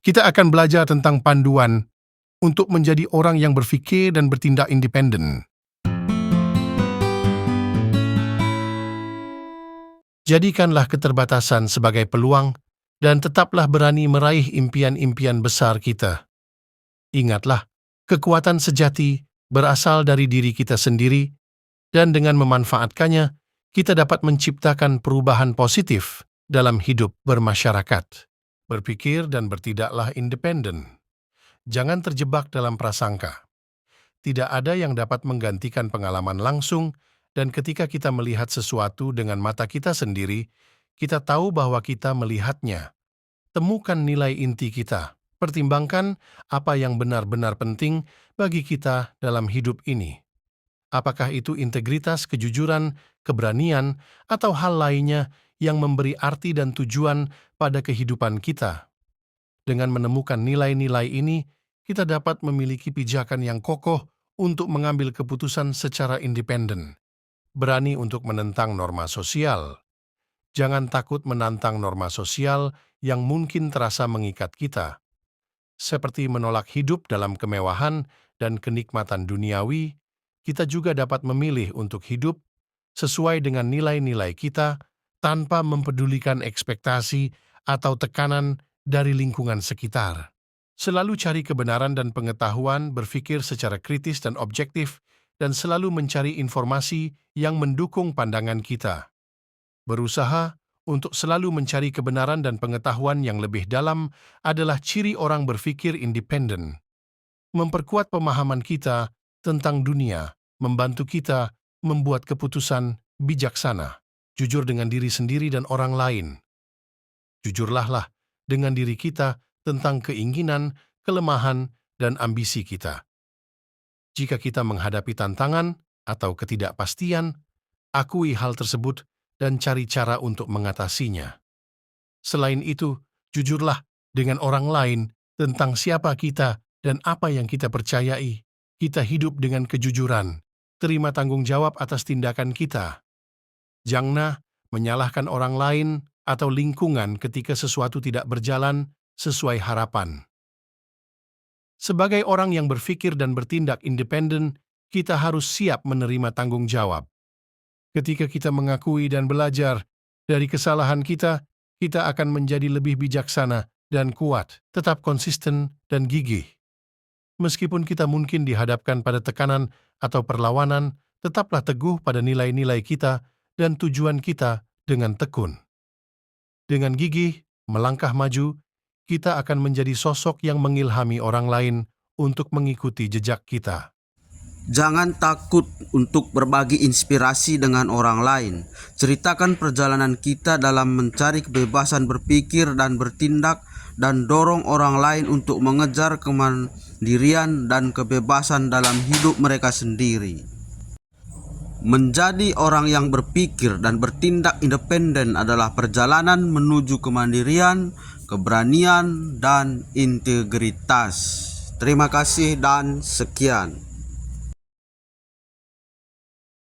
kita akan belajar tentang panduan untuk menjadi orang yang berfikir dan bertindak independen. Jadikanlah keterbatasan sebagai peluang dan tetaplah berani meraih impian-impian besar kita. Ingatlah, kekuatan sejati berasal dari diri kita sendiri, dan dengan memanfaatkannya, kita dapat menciptakan perubahan positif dalam hidup bermasyarakat. Berpikir dan bertindaklah independen. Jangan terjebak dalam prasangka. Tidak ada yang dapat menggantikan pengalaman langsung, dan ketika kita melihat sesuatu dengan mata kita sendiri, kita tahu bahwa kita melihatnya. Temukan nilai inti kita. Pertimbangkan apa yang benar-benar penting bagi kita dalam hidup ini. Apakah itu integritas, kejujuran, keberanian, atau hal lainnya yang memberi arti dan tujuan pada kehidupan kita. Dengan menemukan nilai-nilai ini, kita dapat memiliki pijakan yang kokoh untuk mengambil keputusan secara independen. Berani untuk menentang norma sosial. Jangan takut menantang norma sosial yang mungkin terasa mengikat kita, seperti menolak hidup dalam kemewahan dan kenikmatan duniawi. Kita juga dapat memilih untuk hidup sesuai dengan nilai-nilai kita tanpa mempedulikan ekspektasi atau tekanan dari lingkungan sekitar. Selalu cari kebenaran dan pengetahuan, berpikir secara kritis dan objektif, dan selalu mencari informasi yang mendukung pandangan kita. Berusaha untuk selalu mencari kebenaran dan pengetahuan yang lebih dalam adalah ciri orang berpikir independen. Memperkuat pemahaman kita tentang dunia, membantu kita membuat keputusan bijaksana, jujur dengan diri sendiri dan orang lain. Jujurlah dengan diri kita tentang keinginan, kelemahan, dan ambisi kita. Jika kita menghadapi tantangan atau ketidakpastian, akui hal tersebut dan cari cara untuk mengatasinya. Selain itu, jujurlah dengan orang lain tentang siapa kita dan apa yang kita percayai. Kita hidup dengan kejujuran, terima tanggung jawab atas tindakan kita. Jangan menyalahkan orang lain atau lingkungan ketika sesuatu tidak berjalan sesuai harapan. Sebagai orang yang berpikir dan bertindak independen, kita harus siap menerima tanggung jawab. Ketika kita mengakui dan belajar dari kesalahan kita, kita akan menjadi lebih bijaksana dan kuat, tetap konsisten dan gigih. Meskipun kita mungkin dihadapkan pada tekanan atau perlawanan, tetaplah teguh pada nilai-nilai kita dan tujuan kita dengan tekun. Dengan gigih, melangkah maju, kita akan menjadi sosok yang mengilhami orang lain untuk mengikuti jejak kita. Jangan takut untuk berbagi inspirasi dengan orang lain. Ceritakan perjalanan kita dalam mencari kebebasan berpikir dan bertindak, dan dorong orang lain untuk mengejar kemandirian dan kebebasan dalam hidup mereka sendiri. Menjadi orang yang berpikir dan bertindak independen adalah perjalanan menuju kemandirian, keberanian, dan integritas. Terima kasih dan sekian.